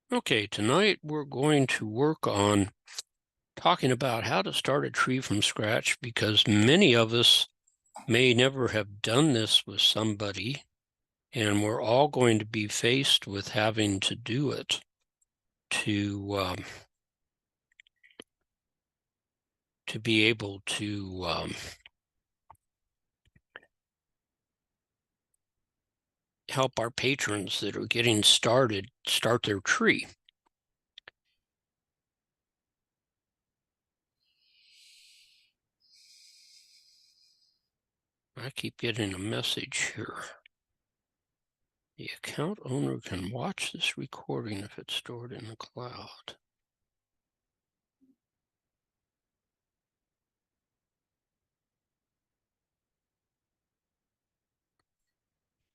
Okay, tonight we're going to work on talking about how to start a tree from scratch, because many of us may never have done this with somebody, and we're all going to be faced with having to do it to be able to help our patrons that are getting started start their tree. I keep getting a message here. The account owner can watch this recording if it's stored in the cloud.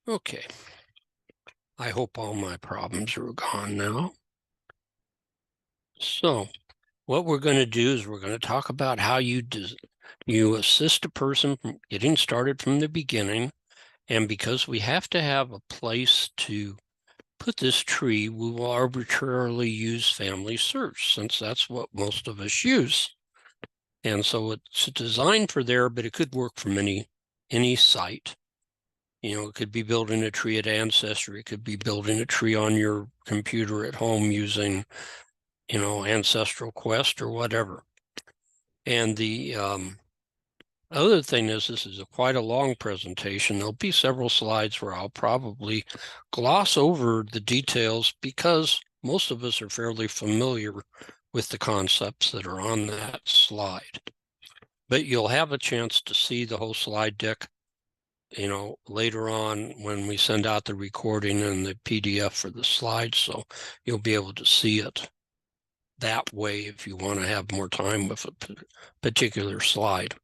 Okay. I hope all my problems are gone now. So what we're going to do is we're going to talk about how you assist a person from getting started from the beginning. And because we have to have a place to put this tree, we will arbitrarily use Family Search, since that's what most of us use. And so it's designed for there, but it could work from any site. You know, it could be building a tree at Ancestry. It could be building a tree on your computer at home using, Ancestral Quest or whatever. And the other thing is, this is quite a long presentation. There'll be several slides where I'll probably gloss over the details, because most of us are fairly familiar with the concepts that are on that slide. But you'll have a chance to see the whole slide deck later on when we send out the recording and the PDF for the slides, so you'll be able to see it that way if you want to have more time with a particular slide.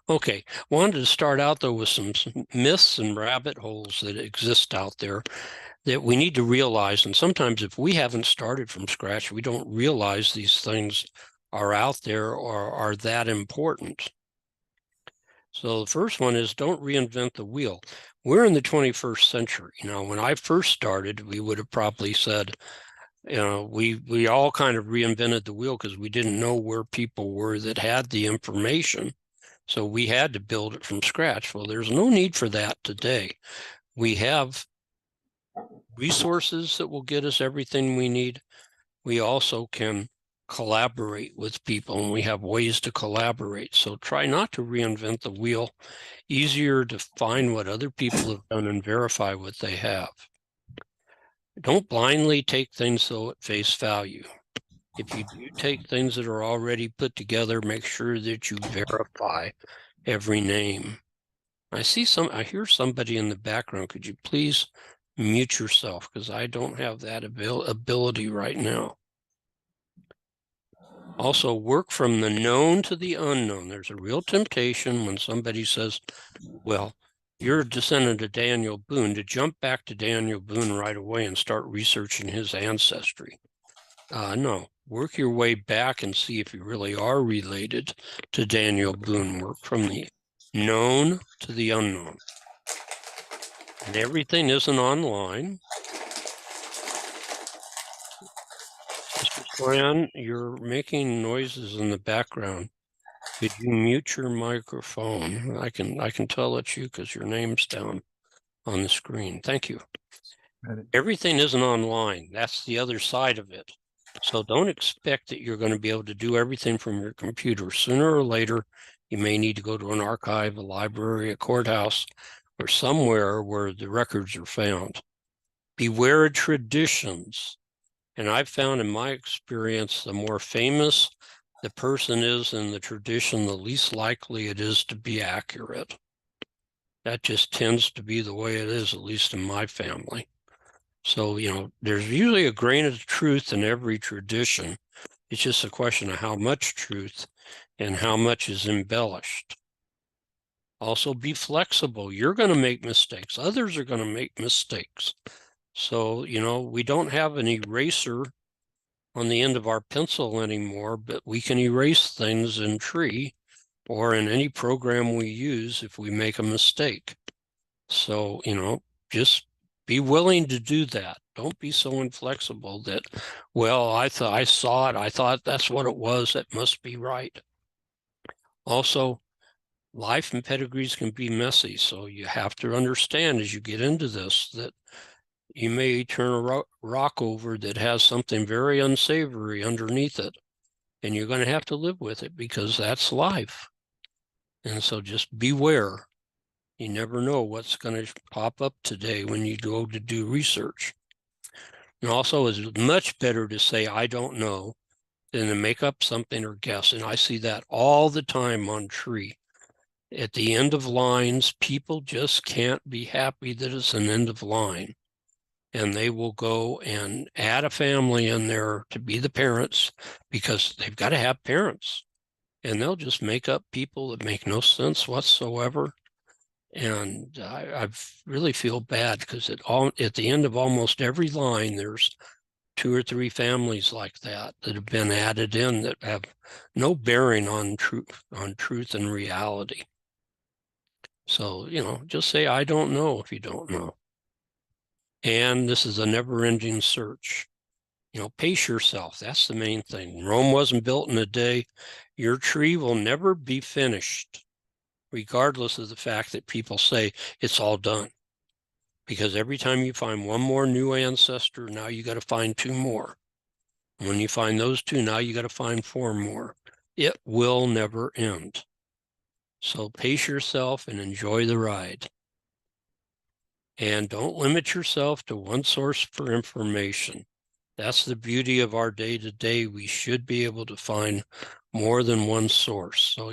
Okay, wanted to start out though with some myths and rabbit holes that exist out there that we need to realize. And sometimes if we haven't started from scratch, we don't realize these things are out there or are that important. So the first one is, don't reinvent the wheel. We're in the 21st century. When I first started, we would have probably said, we all kind of reinvented the wheel because we didn't know where people were that had the information. So we had to build it from scratch. Well, there's no need for that today. We have resources that will get us everything we need. We also can collaborate with people, and we have ways to collaborate. So try not to reinvent the wheel. Easier to find what other people have done and verify what they have. Don't blindly take things though at face value. If you do take things that are already put together, make sure that you verify every name. I hear somebody in the background. Could you please mute yourself? Because I don't have that ability right now. Also, work from the known to the unknown. There's a real temptation when somebody says, well, you're a descendant of Daniel Boone, to jump back to Daniel Boone right away and start researching his ancestry. No, work your way back and see if you really are related to Daniel Boone. Work from the known to the unknown. And everything isn't online. Mr. Swan, you're making noises in the background. Could you mute your microphone? I can tell it's you because your name's down on the screen. Thank you. Everything isn't online. That's the other side of it. So don't expect that you're going to be able to do everything from your computer. Sooner or later, you may need to go to an archive, a library, a courthouse, or somewhere where the records are found. Beware of traditions. And I've found in my experience, the more famous the person is in the tradition, the least likely it is to be accurate. That just tends to be the way it is, at least in my family. So, there's usually a grain of truth in every tradition. It's just a question of how much truth and how much is embellished. Also, be flexible. You're going to make mistakes. Others are going to make mistakes. So, we don't have an eraser on the end of our pencil anymore, but we can erase things in Tree or in any program we use if we make a mistake. So, just be willing to do that. Don't be so inflexible that, well, I saw it, I thought that's what it was, that must be right. Also, life and pedigrees can be messy, so you have to understand as you get into this that you may turn a rock over that has something very unsavory underneath it, and you're going to have to live with it because that's life. And so just beware. You never know what's going to pop up today when you go to do research. And also, it's much better to say, I don't know, than to make up something or guess. And I see that all the time on tree. At the end of lines, people just can't be happy that it's an end of line. And they will go and add a family in there to be the parents because they've got to have parents. And they'll just make up people that make no sense whatsoever. And I really feel bad because at the end of almost every line, there's 2 or 3 families like that have been added in that have no bearing on truth and reality. So, just say, I don't know if you don't know. And this is a never-ending search. Pace yourself. That's the main thing. Rome wasn't built in a day. Your tree will never be finished, regardless of the fact that people say it's all done. Because every time you find one more new ancestor, now you got to find 2 more. When you find those 2, now you got to find 4 more. It will never end. So pace yourself and enjoy the ride. And don't limit yourself to one source for information. That's the beauty of our day-to-day. We should be able to find more than one source. So,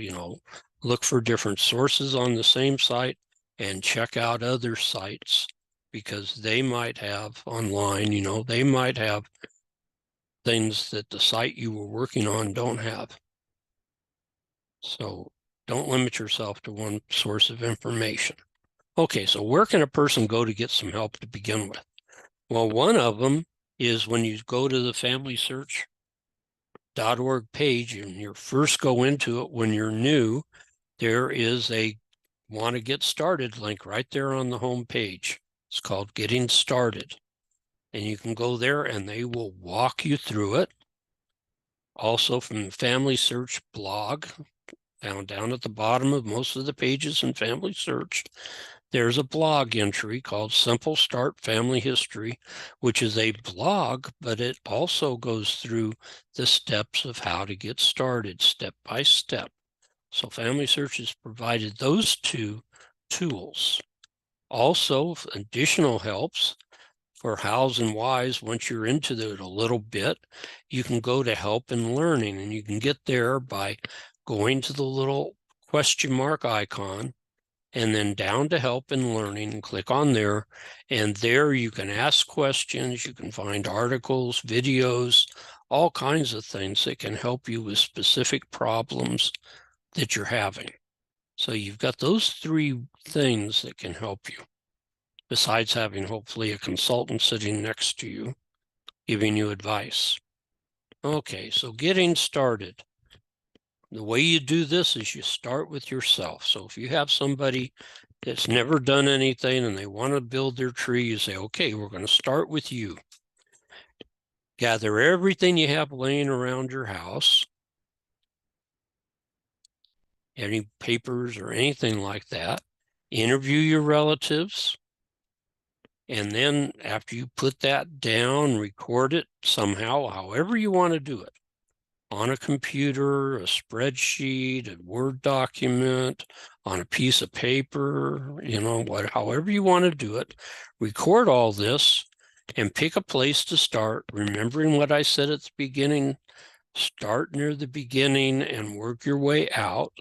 look for different sources on the same site and check out other sites because they might have online, they might have things that the site you were working on don't have. So don't limit yourself to one source of information. Okay, so where can a person go to get some help to begin with? Well, one of them is when you go to the FamilySearch.org page and you first go into it when you're new, there is a want to get started link right there on the home page. It's called Getting Started. And you can go there and they will walk you through it. Also from the Family Search blog, found down at the bottom of most of the pages in Family Search, there's a blog entry called Simple Start Family History, which is a blog, but it also goes through the steps of how to get started step by step. So Family Search has provided those 2 tools. Also, additional helps for hows and whys. Once you're into it a little bit, you can go to Help and Learning, and you can get there by going to the little question mark icon and then down to Help and Learning and click on there. And there you can ask questions, you can find articles, videos, all kinds of things that can help you with specific problems that you're having. So you've got those 3 things that can help you, besides having hopefully a consultant sitting next to you giving you advice. Okay, so getting started. The way you do this is you start with yourself. So if you have somebody that's never done anything and they want to build their tree, you say, okay, we're going to start with you. Gather everything you have laying around your house, any papers or anything like that. Interview your relatives. And then after you put that down, record it somehow, however you want to do it, on a computer, a spreadsheet, a Word document, on a piece of paper, however you want to do it, record all this and pick a place to start, remembering what I said at the beginning. Start near the beginning and work your way out.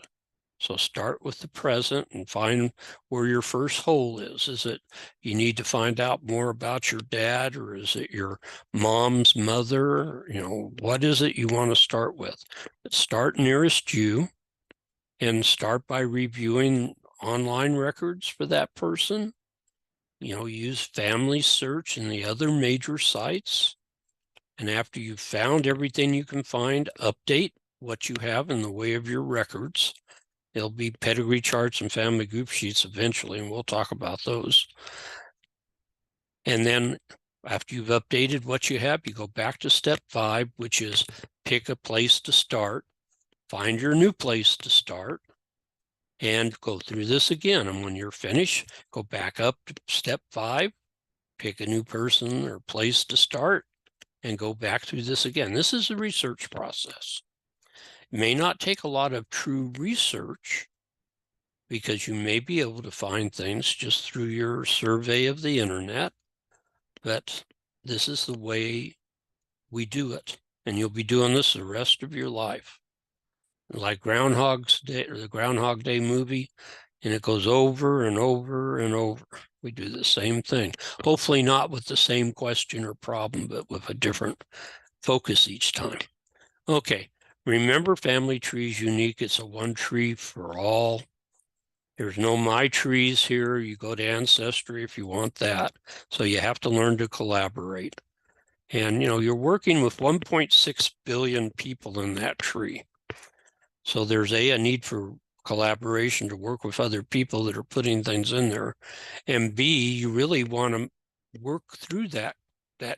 So start with the present and find where your first hole is. Is it you need to find out more about your dad, or is it your mom's mother? What is it you want to start with? Start nearest you and start by reviewing online records for that person. Use Family Search and the other major sites. And after you've found everything you can find, update what you have in the way of your records. There'll be pedigree charts and family group sheets eventually, and we'll talk about those. And then After you've updated what you have, you go back to step 5, which is pick a place to start, find your new place to start, and go through this again. And when you're finished, go back up to step 5, pick a new person or place to start, and go back through this again. This is a research process. It may not take a lot of true research, because you may be able to find things just through your survey of the internet, but this is the way we do it. And you'll be doing this the rest of your life. Like Groundhog's Day, or the Groundhog Day movie, and it goes over and over and over. We do the same thing. Hopefully not with the same question or problem, but with a different focus each time. Okay, remember, family tree is unique. It's a one tree for all. There's no My Trees here. You go to Ancestry if you want that. So you have to learn to collaborate. And, you're working with 1.6 billion people in that tree. So there's a need for collaboration to work with other people that are putting things in there. And B, you really want to work through that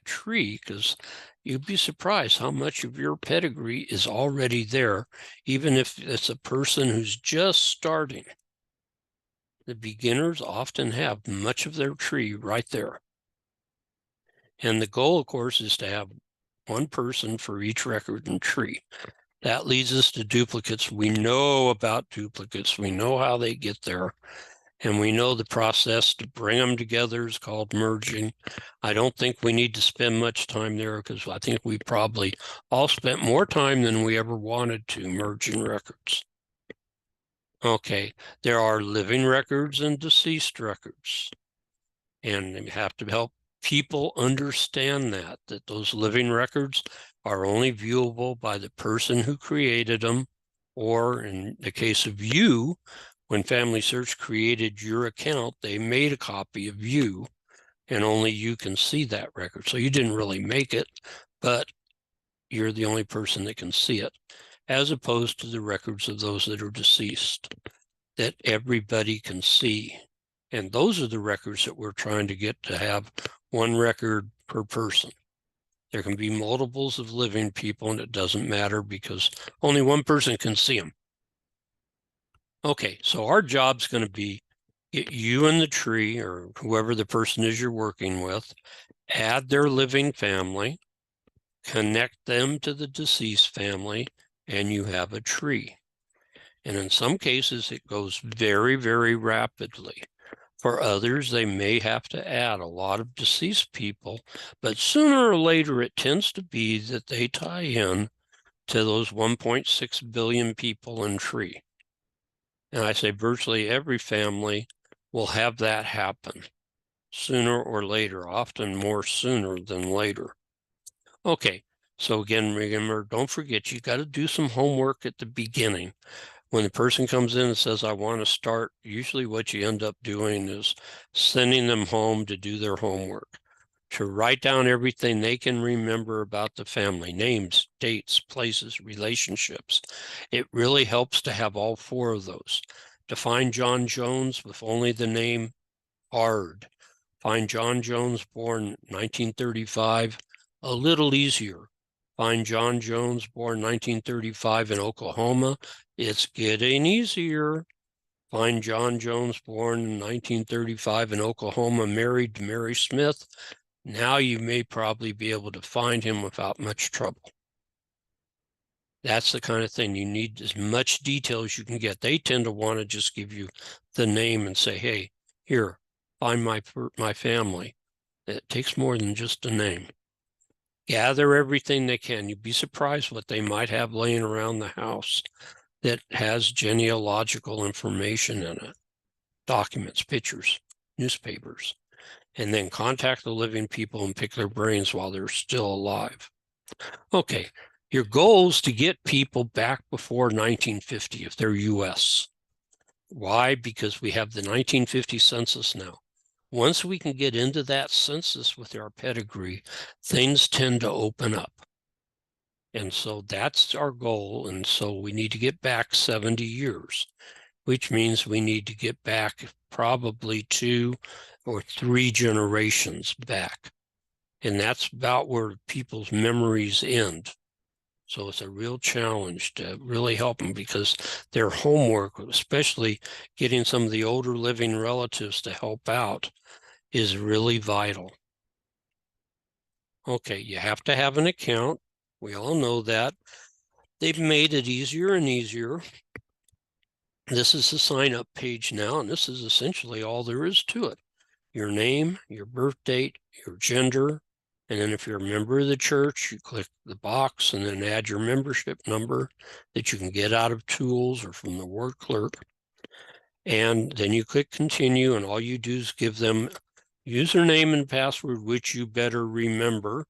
tree, because you'd be surprised how much of your pedigree is already there, even if it's a person who's just starting. The beginners often have much of their tree right there. And the goal, of course, is to have one person for each record and tree. That leads us to duplicates. We know about duplicates. We know how they get there. And we know the process to bring them together is called merging. I don't think we need to spend much time there, because I think we probably all spent more time than we ever wanted to merging records. Okay, there are living records and deceased records. And you have to help people understand that those living records are only viewable by the person who created them, or in the case of you, when Family Search created your account, they made a copy of you, and only you can see that record. So you didn't really make it, but you're the only person that can see it, as opposed to the records of those that are deceased that everybody can see. And those are the records that we're trying to get to have one record per person. There can be multiples of living people, and it doesn't matter because only one person can see them. Okay, so our job's going to be get you in the tree, or whoever the person is you're working with, add their living family, connect them to the deceased family, and you have a tree. And in some cases, it goes very, very rapidly. For others, they may have to add a lot of deceased people, but sooner or later, it tends to be that they tie in to those 1.6 billion people in tree. And I say virtually every family will have that happen sooner or later, often more sooner than later. Okay, so again, remember, don't forget, you got to do some homework at the beginning. When the person comes in and says, I want to start, usually what you end up doing is sending them home to do their homework, to write down everything they can remember about the family: names, dates, places, relationships. It really helps to have all 4 of those. To find John Jones with only the name, hard. Find John Jones, born 1935, a little easier. Find John Jones, born 1935 in Oklahoma. It's getting easier. Find John Jones, born in 1935 in Oklahoma, married to Mary Smith. Now you may probably be able to find him without much trouble. That's the kind of thing you need, as much detail as you can get. They tend to want to just give you the name and say, hey, here, find my family. It takes more than just a name. Gather everything they can. You'd be surprised what they might have laying around the house that has genealogical information in it: documents, pictures, newspapers. And then contact the living people and pick their brains while they're still alive. Okay, your goal is to get people back before 1950 if they're US. Why? Because we have the 1950 census now. Once we can get into that census with our pedigree, things tend to open up. And so that's our goal. And so we need to get back 70 years, which means we need to get back probably 2 or 3 generations back. And that's about where people's memories end. So it's a real challenge to really help them, because their homework, especially getting some of the older living relatives to help out, is really vital. Okay, you have to have an account. We all know that. They've made it easier and easier. This is the sign up page now, and this is essentially all there is to it. Your name, your birth date, your gender, and then if you're a member of the church, you click the box and then add your membership number that you can get out of Tools or from the ward clerk. And then you click continue, and all you do is give them username and password, which you better remember,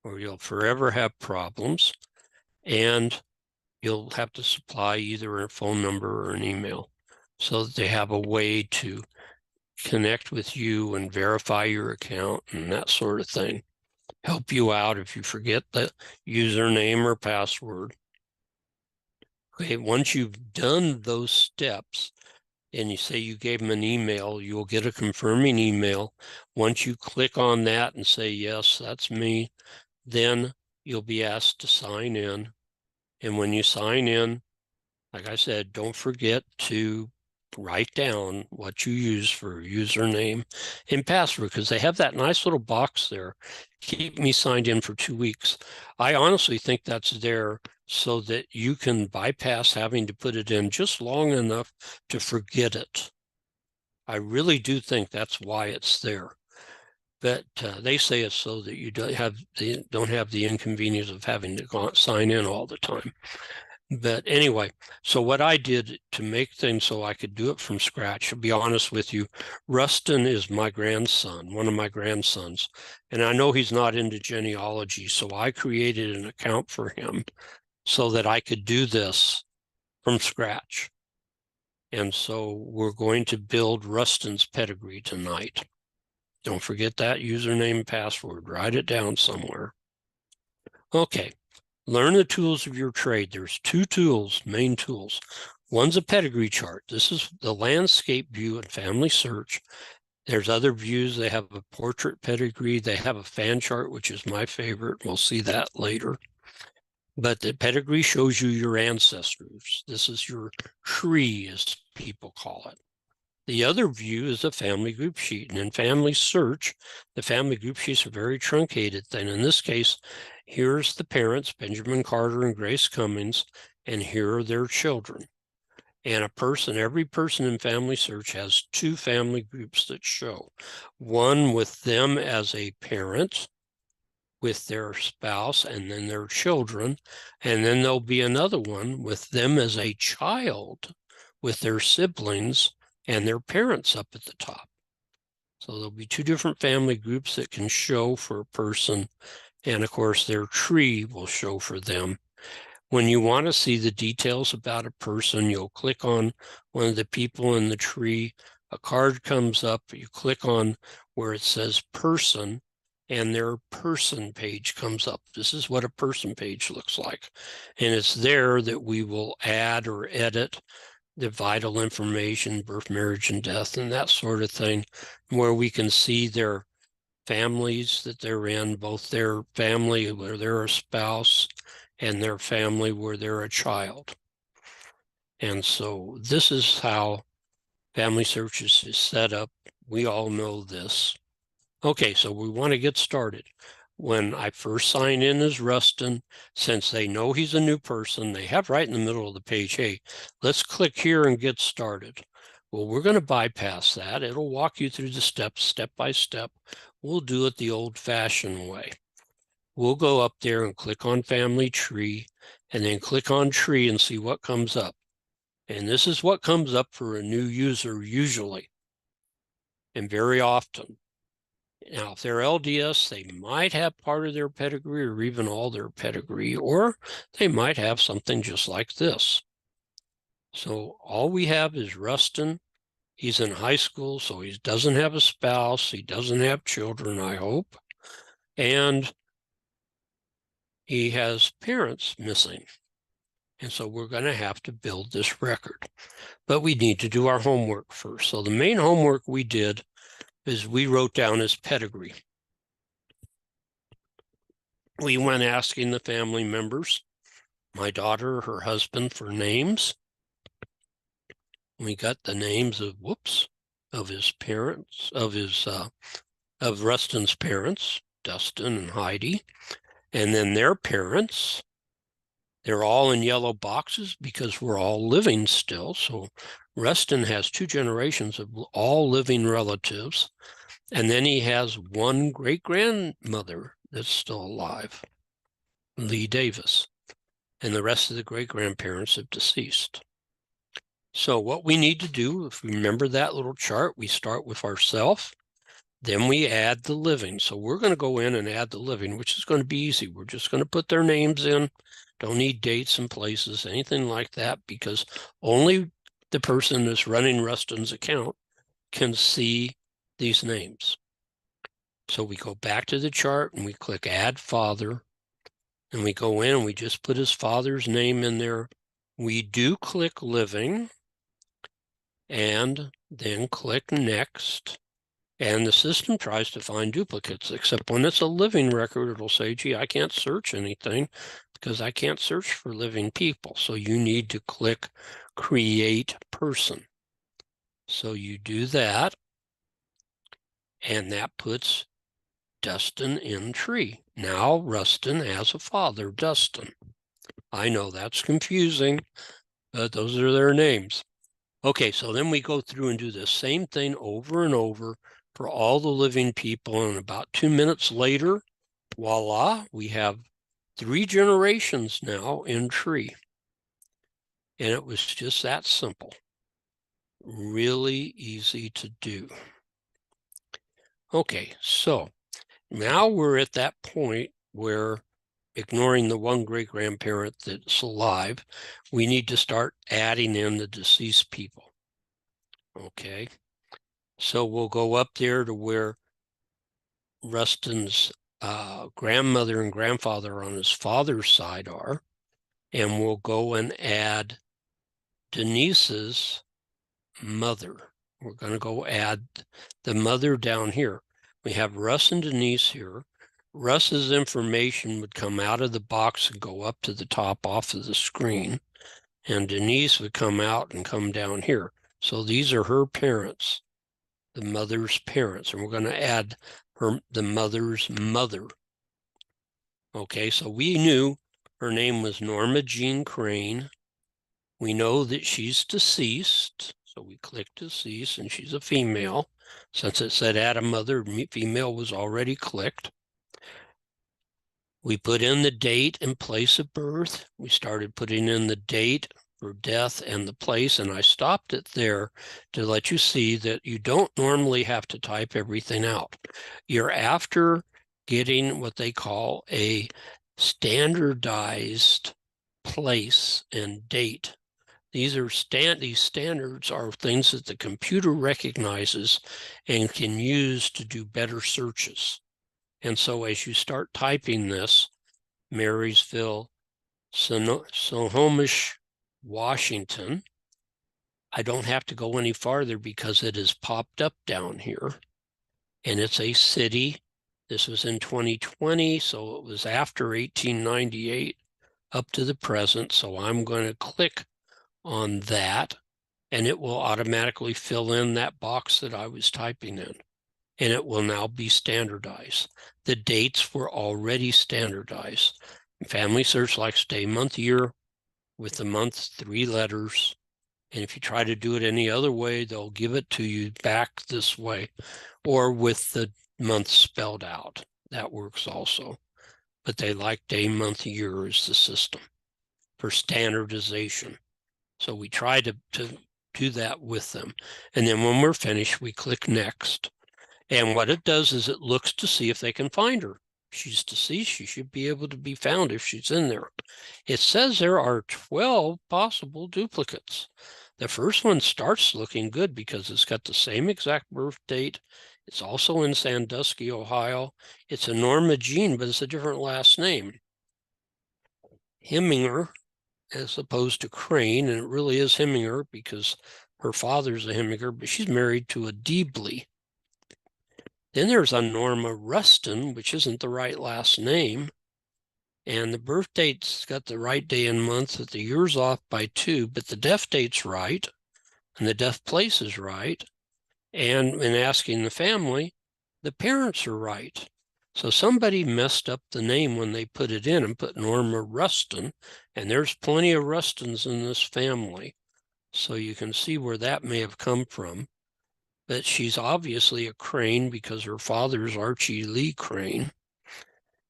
or you'll forever have problems. And you'll have to supply either a phone number or an email so that they have a way to connect with you and verify your account and that sort of thing. Help you out if you forget the username or password. Okay, once you've done those steps and you say you gave them an email, you'll get a confirming email. Once you click on that and say, yes, that's me, then you'll be asked to sign in. And when you sign in, like I said, don't forget to write down what you use for username and password, because they have that nice little box there. Keep me signed in for 2 weeks. I honestly think that's there so that you can bypass having to put it in just long enough to forget it. I really do think that's why it's there. But they say it's so that you don't have the inconvenience of having to sign in all the time. But anyway, so what I did to make things so I could do it from scratch, to be honest with you, Rustin is my grandson, one of my grandsons, and I know he's not into genealogy, so I created an account for him so that I could do this from scratch. And so we're going to build Rustin's pedigree tonight. Don't forget that username and password. Write it down somewhere. Okay. Learn the tools of your trade. There's 2 tools, main tools. One's a pedigree chart. This is the landscape view at Family Search. There's other views. They have a portrait pedigree. They have a fan chart, which is my favorite. We'll see that later. But the pedigree shows you your ancestors. This is your tree, as people call it. The other view is a family group sheet. And in Family Search, the family group sheets are very truncated. Then in this case, here's the parents, Benjamin Carter and Grace Cummings, and here are their children. And every person in Family Search has 2 family groups that show. One with them as a parent, with their spouse, and then their children. And then there'll be another one with them as a child, with their siblings and their parents up at the top. So there'll be 2 different family groups that can show for a person. And of course, their tree will show for them. When you want to see the details about a person, you'll click on one of the people in the tree. A card comes up. You click on where it says person, and their person page comes up. This is what a person page looks like. And it's there that we will add or edit the vital information, birth, marriage, and death, and that sort of thing, where we can see their families that they're in, both their family where they're a spouse and their family where they're a child. And so this is how Family Search is set up. We all know this. Okay, so we want to get started. When I first sign in as Rustin, since they know he's a new person, they have right in the middle of the page, hey, let's click here and get started. Well, we're going to bypass that. It'll walk you through the steps, step by step. We'll do it the old-fashioned way. We'll go up there and click on Family Tree, and then click on Tree and see what comes up. And this is what comes up for a new user usually, and very often. Now, if they're LDS, they might have part of their pedigree or even all their pedigree, or they might have something just like this. So all we have is Rustin. He's in high school, so he doesn't have a spouse. He doesn't have children, I hope. And he has parents missing. And so we're going to have to build this record. But we need to do our homework first. So the main homework we did is we wrote down his pedigree. we went asking the family members, my daughter, her husband, for names. We got the names of his parents, of Rustin's parents, Dustin and Heidi, and then their parents. They're all in yellow boxes because we're all living still. So Rustin has 2 generations of all living relatives. And then he has one great-grandmother that's still alive, Lee Davis. And the rest of the great-grandparents have deceased. So what we need to do, if we remember that little chart, we start with ourselves, then we add the living. So we're going to go in and add the living, which is going to be easy. We're just going to put their names in. Don't need dates and places, anything like that, because only the person that's running Rustin's account can see these names. So we go back to the chart and we click Add Father, and we go in and we just put his father's name in there. We do click Living, and then click Next. And the system tries to find duplicates, except when it's a living record, it'll say, gee, I can't search anything because I can't search for living people. So you need to click Create Person. So you do that, and that puts Dustin in tree. Now Rustin has a father, Dustin. I know that's confusing, but those are their names. Okay, so then we go through and do the same thing over and over for all the living people. And about 2 minutes later, voila, we have 3 generations now in tree. And it was just that simple. Really easy to do. Okay, so now we're at that point where, ignoring the one great-grandparent that's alive, we need to start adding in the deceased people. Okay, so we'll go up there to where Rustin's grandmother and grandfather on his father's side are, and we'll go and add Denise's mother. We're going to go add the mother down here. We have Russ and Denise here. Russ's information would come out of the box and go up to the top off of the screen, and Denise would come out and come down here. So these are her parents, the mother's parents, and we're going to add the mother's mother. Okay, so we knew her name was Norma Jean Crane. We know that she's deceased, so we click deceased, and she's a female. Since it said add a mother, female was already clicked. We put in the date and place of birth. We started putting in the date for death and the place, and I stopped it there to let you see that you don't normally have to type everything out. You're after getting what they call a standardized place and date. These standards are things that the computer recognizes and can use to do better searches. And so as you start typing this, Marysville, Snohomish, Washington, I don't have to go any farther because it is popped up down here. And it's a city. This was in 2020, so it was after 1898 up to the present. So I'm going to click on that, and it will automatically fill in that box that I was typing in. And it will now be standardized. The dates were already standardized. Family Search likes day, month, year, with the month 3 letters. And if you try to do it any other way, they'll give it to you back this way, or with the month spelled out. That works also. But they like day, month, year as the system for standardization. So we try to do that with them. And then when we're finished, we click Next. And what it does is it looks to see if they can find her. She's deceased. She should be able to be found if she's in there. It says there are 12 possible duplicates. The first one starts looking good because it's got the same exact birth date. It's also in Sandusky, Ohio. It's a Norma Jean, but it's a different last name. Heminger, as opposed to Crane, and it really is Heminger because her father's a Heminger, but she's married to a Deebley. Then there's a Norma Rustin, which isn't the right last name. And the birth date's got the right day and month, but the year's off by 2, but the death date's right, and the death place is right. And in asking the family, the parents are right. So somebody messed up the name when they put it in and put Norma Rustin, and there's plenty of Rustins in this family. So you can see where that may have come from. But she's obviously a Crane because her father's Archie Lee Crane.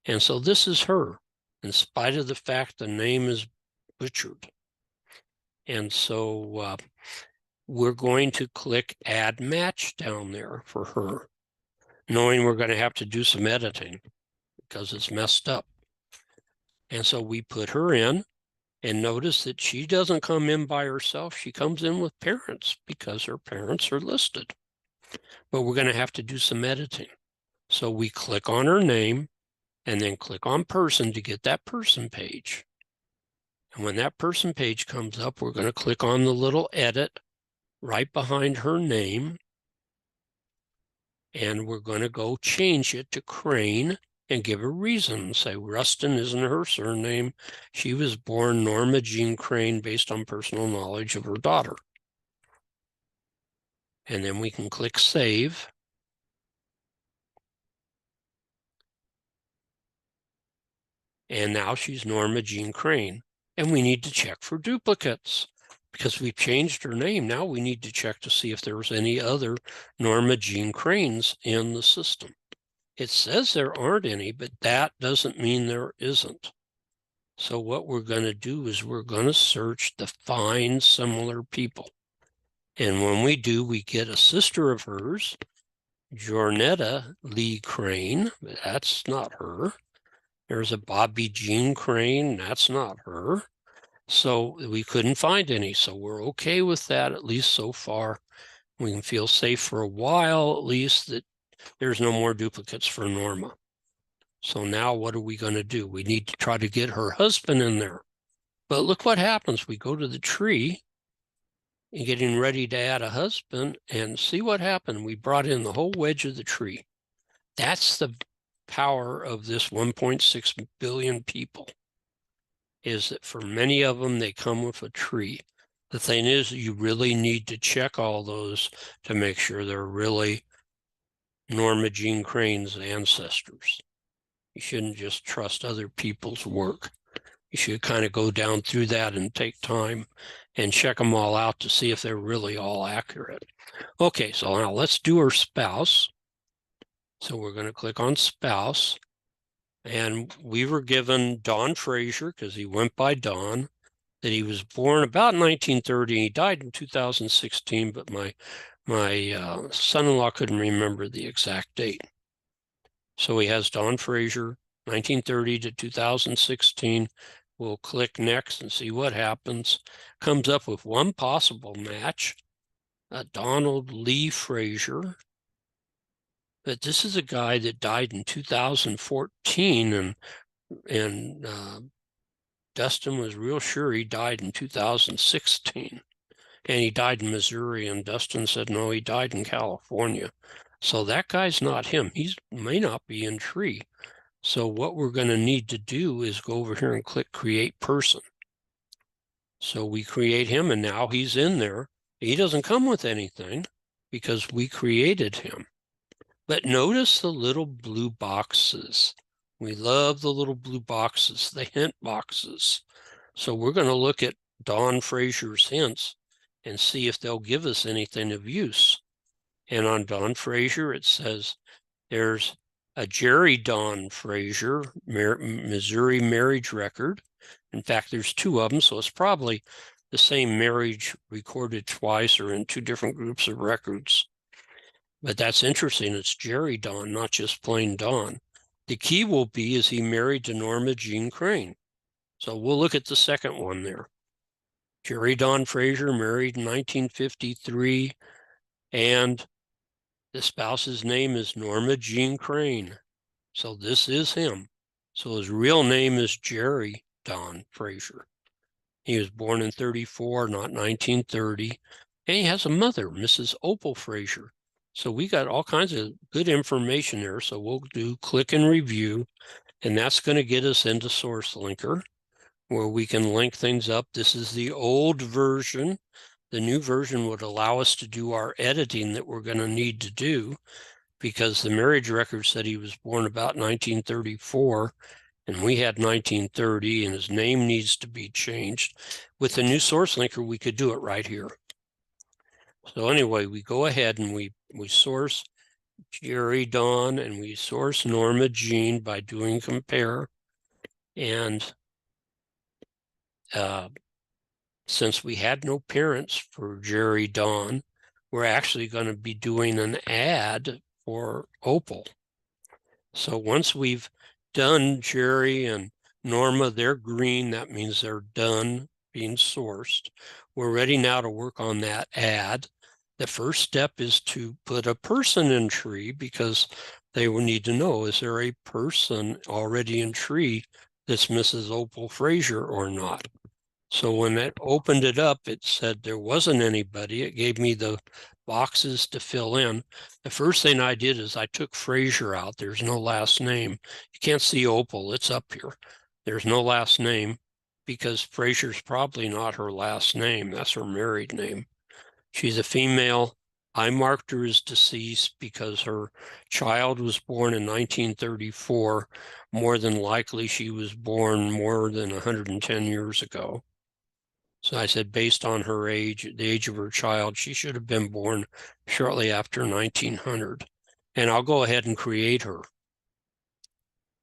And so this is her, in spite of the fact the name is butchered. And so we're going to click Add Match down there for her, knowing we're going to have to do some editing because it's messed up. And so we put her in, and notice that she doesn't come in by herself. She comes in with parents because her parents are listed. But we're going to have to do some editing. So we click on her name and then click on person to get that person page. And when that person page comes up, we're going to click on the little edit right behind her name. And we're going to go change it to Crane and give a reason. Say Rustin isn't her surname. She was born Norma Jean Crane based on personal knowledge of her daughter. And then we can click Save. And now she's Norma Jean Crane. And we need to check for duplicates because we've changed her name. Now we need to check to see if there's any other Norma Jean Cranes in the system. It says there aren't any, but that doesn't mean there isn't. So what we're going to do is we're going to search to find similar people. And when we do, we get a sister of hers, Jornetta Lee Crane. That's not her. There's a Bobby Jean Crane. That's not her. So we couldn't find any. So we're okay with that, at least so far. We can feel safe for a while, at least, that there's no more duplicates for Norma. So now what are we going to do? We need to try to get her husband in there. But look what happens. We go to the tree and getting ready to add a husband and see what happened. We brought in the whole wedge of the tree. That's the power of this 1.6 billion people, is that for many of them, they come with a tree. The thing is, you really need to check all those to make sure they're really Norma Jean Crane's ancestors. You shouldn't just trust other people's work. You should kind of go down through that and take time and check them all out to see if they're really all accurate. Okay, so now let's do her spouse. So we're going to click on spouse. And we were given Don Fraser because he went by Don, that he was born about 1930. He died in 2016, but my son-in-law couldn't remember the exact date. So he has Don Fraser, 1930 to 2016. We'll click next and see what happens. Comes up with one possible match, Donald Lee Fraser. But this is a guy that died in 2014, and Dustin was real sure he died in 2016. And he died in Missouri, and Dustin said, no, he died in California. So that guy's not him. He may not be in tree. So what we're going to need to do is go over here and click Create Person. So we create him, and now he's in there. He doesn't come with anything because we created him. But notice the little blue boxes. We love the little blue boxes, the hint boxes. So we're going to look at Don Fraser's hints and see if they'll give us anything of use. And on Don Fraser, it says there's a Jerry Don Fraser, Missouri marriage record. In fact, there's two of them, so it's probably the same marriage recorded twice or in two different groups of records. But that's interesting. It's Jerry Don, not just plain Don. The key will be, is he married to Norma Jean Crane? So we'll look at the second one there. Jerry Don Fraser, married in 1953, and the spouse's name is Norma Jean Crane. So this is him. So his real name is Jerry Don Fraser. He was born in 34, not 1930. And he has a mother, Mrs. Opal Fraser. So we got all kinds of good information there. So we'll do click and review. And that's going to get us into SourceLinker, where we can link things up. This is the old version. The new version would allow us to do our editing that we're going to need to do, because the marriage record said he was born about 1934, and we had 1930, and his name needs to be changed. With the new SourceLinker, we could do it right here. So anyway, we go ahead and we source Jerry Dawn, and we source Norma Jean by doing compare. And since we had no parents for Jerry Dawn, we're actually going to be doing an ad for Opal. So once we've done Jerry and Norma, they're green. That means they're done being sourced. We're ready now to work on that ad. The first step is to put a person in tree, because they will need to know, is there a person already in tree that's Mrs. Opal Frazier or not? So when it opened it up, it said there wasn't anybody. It gave me the boxes to fill in. The first thing I did is I took Frazier out. There's no last name. You can't see Opal. It's up here. There's no last name, because Frazier's probably not her last name. That's her married name. She's a female. I marked her as deceased because her child was born in 1934. More than likely, she was born more than 110 years ago. So I said, based on her age, the age of her child, she should have been born shortly after 1900. And I'll go ahead and create her.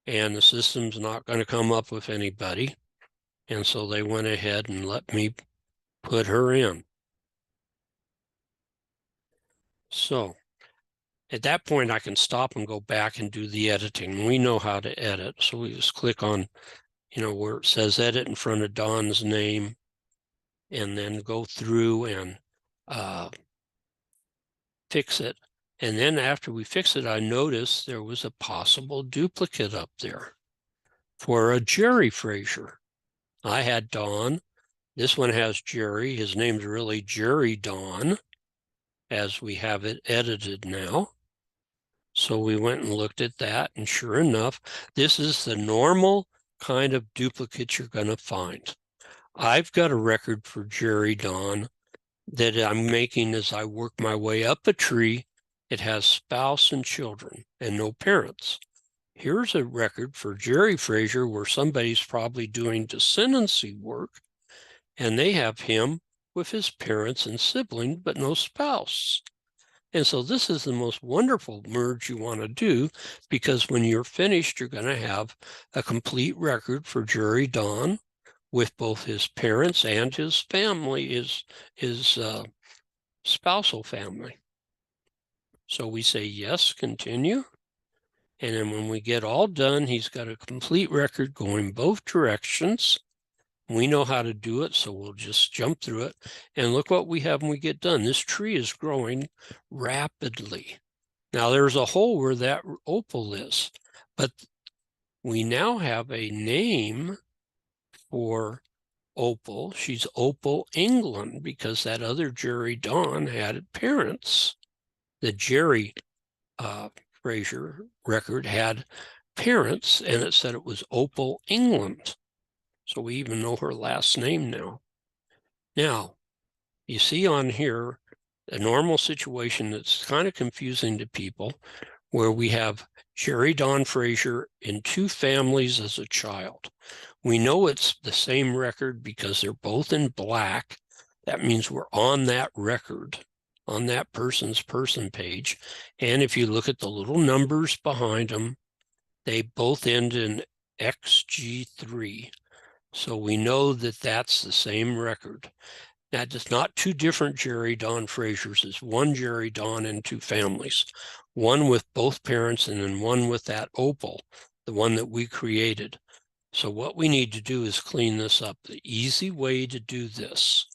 And the system's not going to come up with anybody. And so they went ahead and let me put her in. So at that point, I can stop and go back and do the editing. We know how to edit. So we just click on, where it says edit in front of Dawn's name, and then go through and fix it. And then after we fix it, I noticed there was a possible duplicate up there for a Jerry Frazier. I had Dawn. This one has Jerry. His name's really Jerry Dawn, as we have it edited now. So we went and looked at that, and sure enough, this is the normal kind of duplicate you're going to find. I've got a record for Jerry Dawn that I'm making as I work my way up a tree. It has spouse and children and no parents. Here's a record for Jerry Frazier where somebody's probably doing descendancy work, and they have him with his parents and siblings, but no spouse. And so this is the most wonderful merge you want to do, because when you're finished, you're going to have a complete record for Jerry Dawn with both his parents and his family, his spousal family. So we say, yes, continue. And then when we get all done, he's got a complete record going both directions. We know how to do it, so we'll just jump through it. And look what we have when we get done. This tree is growing rapidly. Now there's a hole where that opal is, but we now have a name for Opal. She's Opal England, because that other Jerry Dawn had parents. The Jerry Frazier record had parents, and it said it was Opal England. So we even know her last name now. Now, you see on here a normal situation that's kind of confusing to people, where we have Jerry Dawn Frazier in two families as a child. We know it's the same record because they're both in black. That means we're on that record, on that person's person page. And if you look at the little numbers behind them, they both end in XG3. So we know that that's the same record. That is not two different Jerry Dawn Fraziers. It's one Jerry Dawn in two families, one with both parents and then one with that Opal, the one that we created. So what we need to do is clean this up. The easy way to do this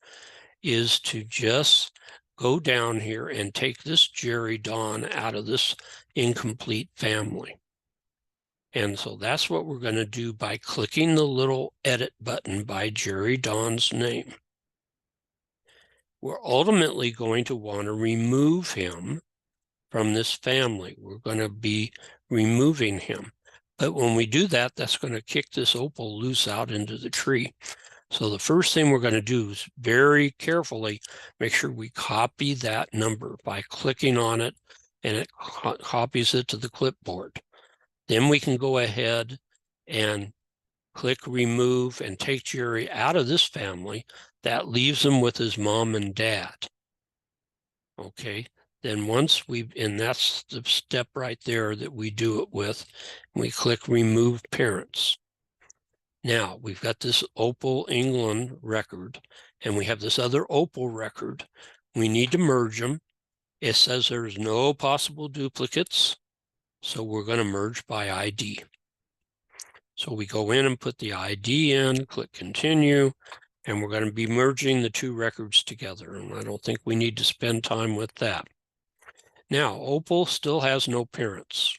is to just go down here and take this Jerry Dawn out of this incomplete family. And so that's what we're going to do by clicking the little edit button by Jerry Dawn's name. We're ultimately going to want to remove him from this family. We're going to be removing him. But when we do that, that's going to kick this opal loose out into the tree. So the first thing we're going to do is very carefully make sure we copy that number by clicking on it, and it copies it to the clipboard. Then we can go ahead and click remove and take Jerry out of this family. That leaves him with his mom and dad. Okay, then once and that's the step right there that we do it with, we click remove parents. Now we've got this Opal England record, and we have this other Opal record. We need to merge them. It says there's no possible duplicates, so we're going to merge by ID. So we go in and put the ID in, click continue, and we're going to be merging the two records together. And I don't think we need to spend time with that. Now, Opal still has no parents.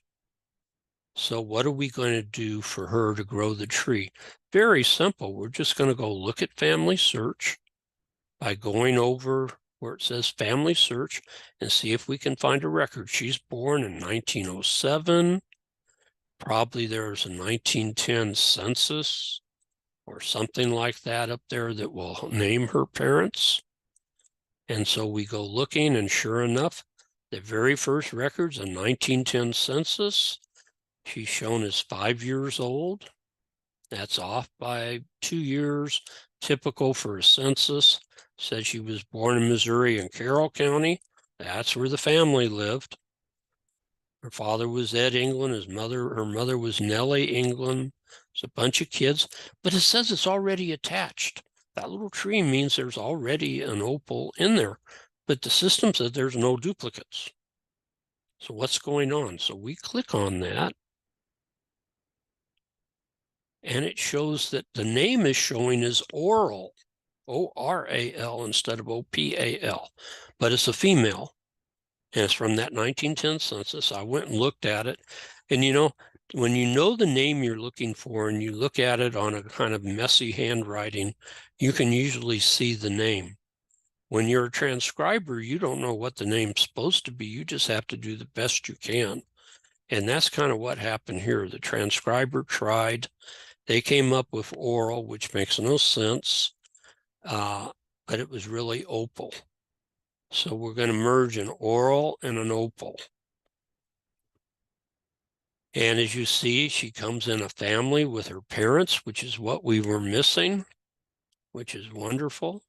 So what are we going to do for her to grow the tree? Very simple. We're just going to go look at family search by going over where it says family search and see if we can find a record. She's born in 1907. Probably there's a 1910 census or something like that up there that will name her parents. And so we go looking, and sure enough, the very first record's a 1910 census. She's shown as 5 years old. That's off by 2 years, typical for a census. Said she was born in Missouri in Carroll County. That's where the family lived. Her father was Ed England. Her mother was Nellie England. It's a bunch of kids, but it says it's already attached. That little tree means there's already an opal in there, but the system said there's no duplicates. So what's going on? So we click on that, and it shows that the name is showing as Oral, O-R-A-L instead of O-P-A-L, but it's a female, and it's from that 1910 census. I went and looked at it, and when you know the name you're looking for and you look at it on a kind of messy handwriting, you can usually see the name. When you're a transcriber, you don't know what the name's supposed to be. You just have to do the best you can. And that's kind of what happened here. The transcriber tried. They came up with Oral, which makes no sense, but it was really Opal. So we're going to merge an Oral and an Opal. And as you see, she comes in a family with her parents, which is what we were missing, which is wonderful.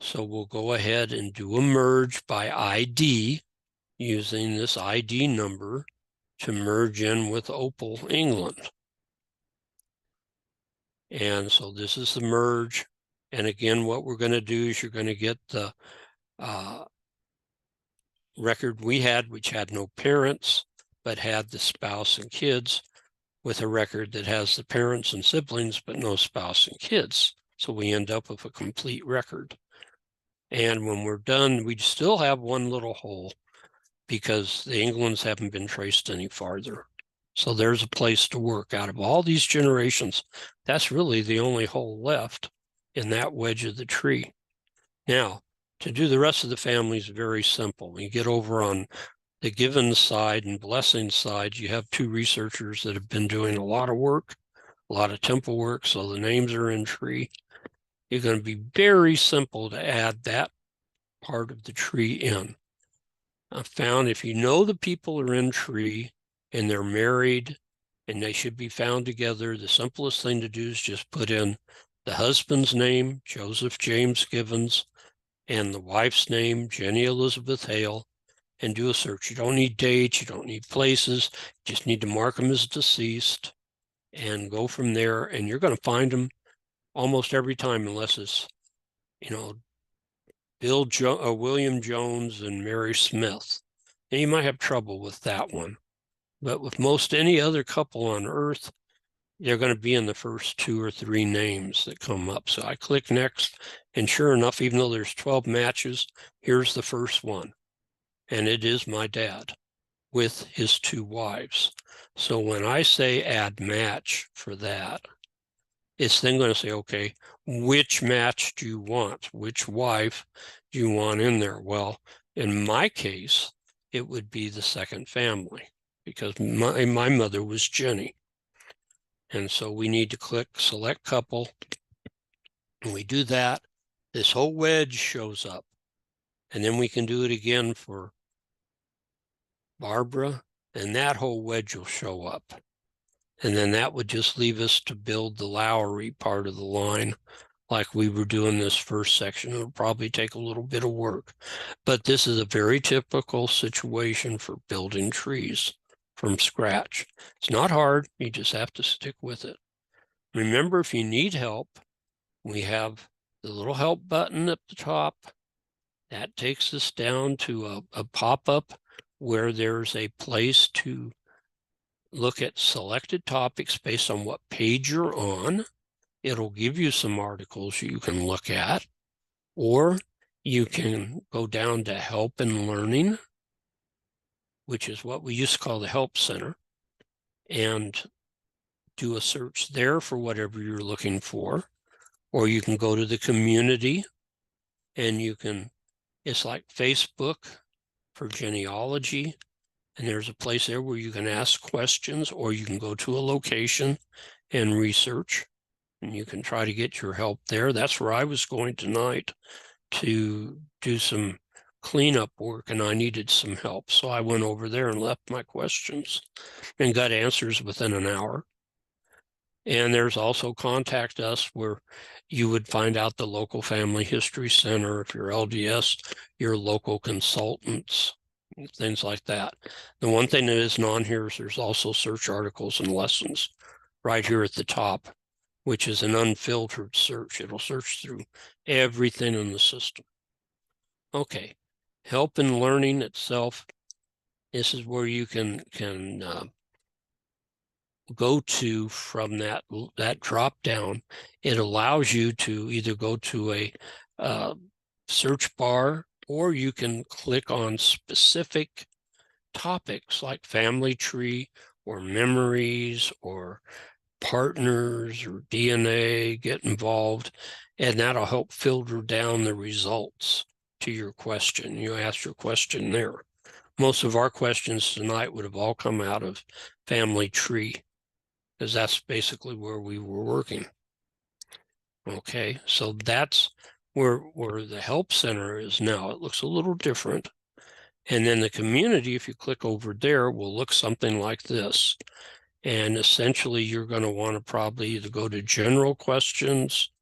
So we'll go ahead and do a merge by ID using this ID number to merge in with Opal England. And so this is the merge. And again, what we're going to do is you're going to get the record we had, which had no parents, but had the spouse and kids, with a record that has the parents and siblings, but no spouse and kids. So we end up with a complete record. And when we're done, we still have one little hole because the Englands haven't been traced any farther. So there's a place to work. Out of all these generations, that's really the only hole left in that wedge of the tree. Now, to do the rest of the family is very simple. You get over on the Given side and Blessing side, you have two researchers that have been doing a lot of work, a lot of temple work, so the names are in tree. It's going to be very simple to add that part of the tree in. I found if you know the people are in tree and they're married and they should be found together, the simplest thing to do is just put in the husband's name, Joseph James Givens, and the wife's name, Jenny Elizabeth Hale, and do a search. You don't need dates, you don't need places, you just need to mark them as deceased and go from there. And you're going to find them almost every time, unless it's, William Jones and Mary Smith. And you might have trouble with that one. But with most any other couple on Earth, they're going to be in the first 2 or 3 names that come up. So I click next, and sure enough, even though there's 12 matches, here's the first one. And it is my dad with his 2 wives. So when I say add match for that, it's then going to say, okay, which match do you want? Which wife do you want in there? Well, in my case, it would be the second family because my mother was Jenny. And so we need to click select couple. When we do that, this whole wedge shows up. And then we can do it again for Barbara, and that whole wedge will show up. And then that would just leave us to build the Lowry part of the line like we were doing this first section. It'll probably take a little bit of work, but this is a very typical situation for building trees from scratch. It's not hard, you just have to stick with it. Remember, if you need help, we have the little help button at the top. That takes us down to a pop-up where there's a place to look at selected topics based on what page you're on. It'll give you some articles you can look at, or you can go down to Help and Learning, which is what we used to call the Help Center, and do a search there for whatever you're looking for. Or you can go to the community and you can, it's like Facebook for genealogy. And there's a place there where you can ask questions, or you can go to a location and research, and you can try to get your help there. That's where I was going tonight to do some cleanup work, and I needed some help. So I went over there and left my questions and got answers within an hour. And there's also Contact Us, where you would find out the local family history center, if you're LDS, your local consultants, things like that. The one thing that isn't on here is there's also search articles and lessons right here at the top, which is an unfiltered search. It'll search through everything in the system. Okay, Help and Learning itself. This is where you can go to from that drop down. It allows you to either go to a search bar, or you can click on specific topics like family tree or memories or partners or DNA, get involved, and that'll help filter down the results to your question. You ask your question there. Most of our questions tonight would have all come out of family tree, because that's basically where we were working. Okay, so that's where the help center is now. It looks a little different. And then the community, if you click over there, will look something like this. And essentially, you're going to want to probably either go to general questions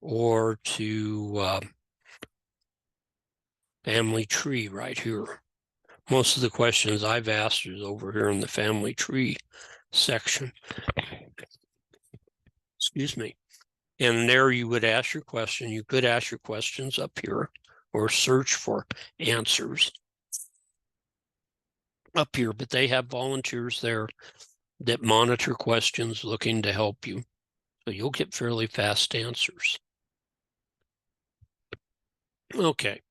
or to family tree right here. Most of the questions I've asked is over here in the family tree section. Excuse me. And there you would ask your question. You could ask your questions up here or search for answers up here, but they have volunteers there that monitor questions looking to help you. So you'll get fairly fast answers. Okay,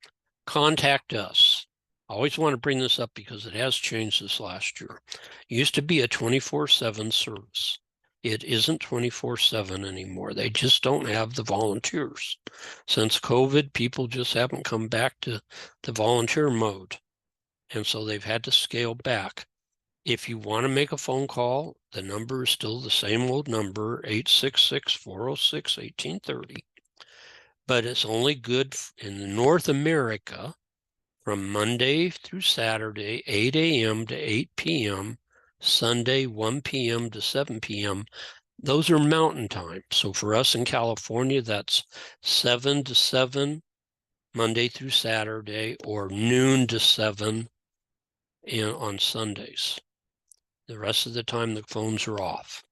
Contact Us. I always want to bring this up because it has changed this last year. It used to be a 24/7 service. It isn't 24/7 anymore. They just don't have the volunteers. Since COVID, people just haven't come back to the volunteer mode. And so they've had to scale back. If you want to make a phone call, the number is still the same old number, 866-406-1830. But it's only good in North America from Monday through Saturday, 8 a.m. to 8 p.m., Sunday, 1 p.m. to 7 p.m. Those are mountain time. So for us in California, that's 7 to 7, Monday through Saturday, or noon to 7 on Sundays. The rest of the time, the phones are off.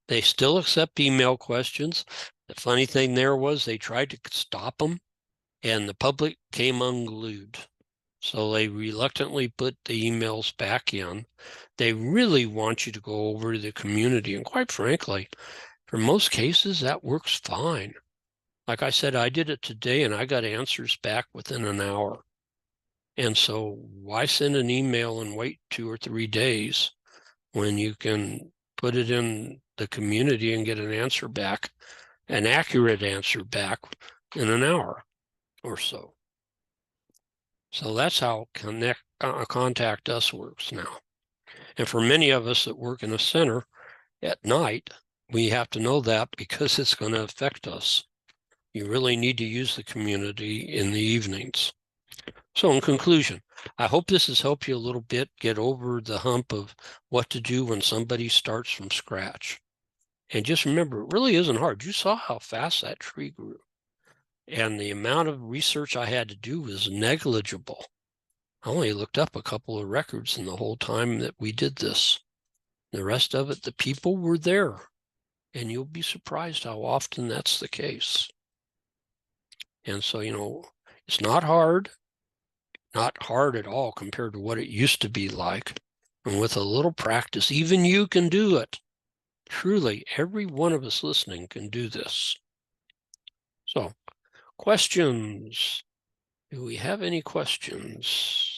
They still accept email questions. The funny thing there was they tried to stop them, and the public came unglued. So they reluctantly put the emails back in. They really want you to go over to the community. And quite frankly, for most cases, that works fine. Like I said, I did it today and I got answers back within an hour. And so why send an email and wait 2 or 3 days when you can put it in the community and get an answer back, an accurate answer back in an hour or so. So that's how Contact Us works now. And for many of us that work in a center, at night. We have to know that because it's going to affect us. You really need to use the community in the evenings. So in conclusion, I hope this has helped you a little bit get over the hump of what to do when somebody starts from scratch. And just remember, it really isn't hard. You saw how fast that tree grew. And the amount of research I had to do was negligible. I only looked up a couple of records in the whole time that we did this. The rest of it, the people were there. And you'll be surprised how often that's the case. And so, it's not hard at all compared to what it used to be like. And with a little practice, even you can do it. Truly, every one of us listening can do this. So, questions? Do we have any questions?